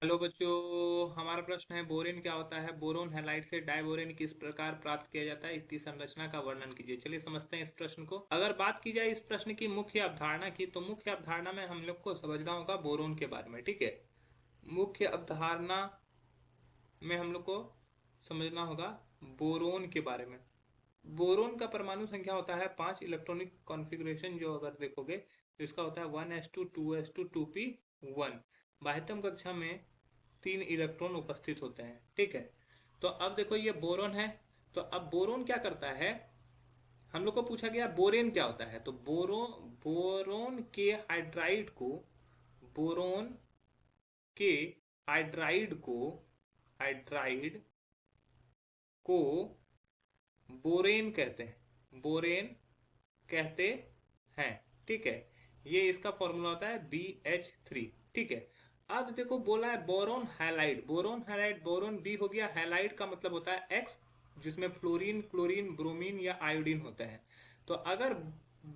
Hello बच्चों, हमारा प्रश्न है बोरेन क्या होता है। बोरोन हैलाइड से डाइबोरेन किस प्रकार प्राप्त किया जाता है, इसकी संरचना का वर्णन कीजिए। चलिए समझते हैं इस प्रश्न को। अगर बात की जाए इस प्रश्न की मुख्य अवधारणा की, तो मुख्य अवधारणा में हम लोग को समझना होगा बोरोन के बारे में। ठीक है, मुख्य अवधारणा में हम लोग को समझना होगा बोरोन के बारे में। बोरोन का परमाणु संख्या होता है 5 इलेक्ट्रॉनिक कॉन्फ़िगरेशन, जो अगर देखोगे तो इसका होता है 1s2 2s2 2p1। बाह्यतम कक्षा में 3 इलेक्ट्रॉन उपस्थित होते हैं। ठीक है, तो अब देखो ये बोरोन है। तो अब बोरोन क्या करता है, हम लोग को पूछा गया बोरेन क्या होता है। तो बोरोन के हाइड्राइड को बोरोन के हाइड्राइड को बोरेन कहते हैं, बोरेन कहते हैं। ठीक है, ये इसका फॉर्मूला होता है BH3। ठीक है, अब देखो बोला है boron halide. Boron halide, boron B हो गया, हैलाइड का मतलब होता है एक्स, जिसमें फ्लोरीन, क्लोरीन, ब्रोमीन या आयोडीन होता है। तो अगर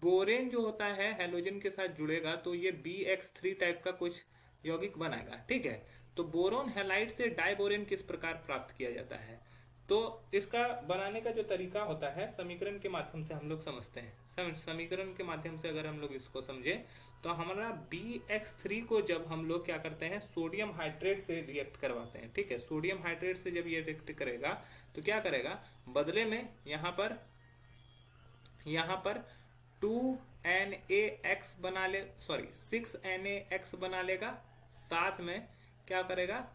बोरेन जो होता है हेलोजन के साथ जुड़ेगा तो ये BX3 टाइप का कुछ यौगिक बनाएगा। ठीक है, तो बोरोन हैलाइड से डाइबोरेन किस प्रकार प्राप्त किया जाता है। तो इसका बनाने का जो तरीका होता है समीकरण के माध्यम से हम लोग समझते हैं। समीकरण के माध्यम से अगर हम लोग इसको समझे तो हमारा BX3 को जब हम लोग क्या करते हैं, सोडियम हाइड्रेट से रिएक्ट करवाते हैं। ठीक है, सोडियम हाइड्रेट से जब ये रिएक्ट करेगा तो क्या करेगा, बदले में यहाँ पर 2NaX बना ले, सॉरी 6NaX बना लेगा। साथ में क्या करेगा,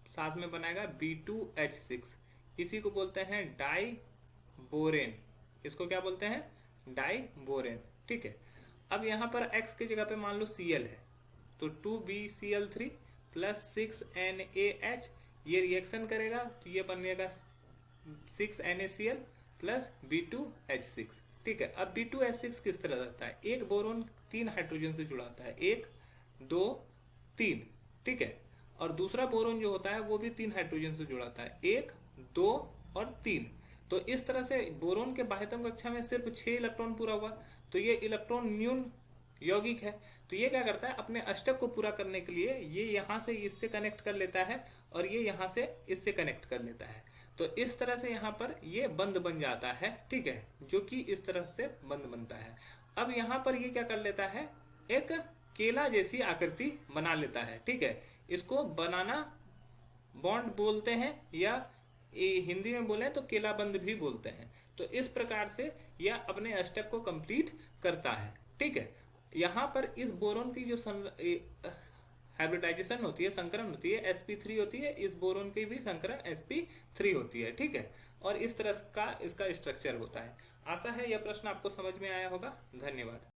साथ में बनाएगा B2H6। इसी को बोलते हैं डाई बोरेन। इसको क्या बोलते हैं, डाई बोरेन। ठीक है, अब यहाँ पर X की जगह पे मान लो Cl है, तो 2BCl3 प्लस 6NaH, ये रिएक्शन करेगा तो ये बनेगा 6NaCl प्लस B2H6। ठीक है, अब B2H6 किस तरह रहता है, एक बोरोन 3 हाइड्रोजन से जुड़ा होता है, 1 2 3। ठीक है, और दूसरा बोरोन जो होता है वो भी 3 हाइड्रोजन से जुड़ा होता है, 1 2 और 3। तो इस तरह से बोरोन के बाह्यतम कक्षा में सिर्फ 6 इलेक्ट्रॉन पूरा हुआ, तो ये इलेक्ट्रॉन न्यून यौगिक है। तो ये क्या करता है, अपने अष्टक को पूरा करने के लिए ये यहाँ से इससे कनेक्ट कर लेता है और ये यहाँ से इससे कनेक्ट कर लेता है। तो इस तरह से यहाँ पर ये बंद बन जाता है। ठीक है, जो कि इस तरह से बंद बनता है। अब यहाँ पर ये क्या कर लेता है, एक केला जैसी आकृति बना लेता है। ठीक है, इसको बनाना बॉन्ड बोलते हैं, या हिंदी में बोले तो केला बंद भी बोलते हैं। तो इस प्रकार से यह अपने अष्टक को कंप्लीट करता है। ठीक है, यहाँ पर इस बोरोन की जो हाइब्रिडाइजेशन होती है, संकरण होती है, sp3 होती है। इस बोरोन की भी संकरण sp3 होती है। ठीक है, और इस तरह का इसका स्ट्रक्चर होता है। आशा है यह प्रश्न आपको समझ में आया होगा। धन्यवाद।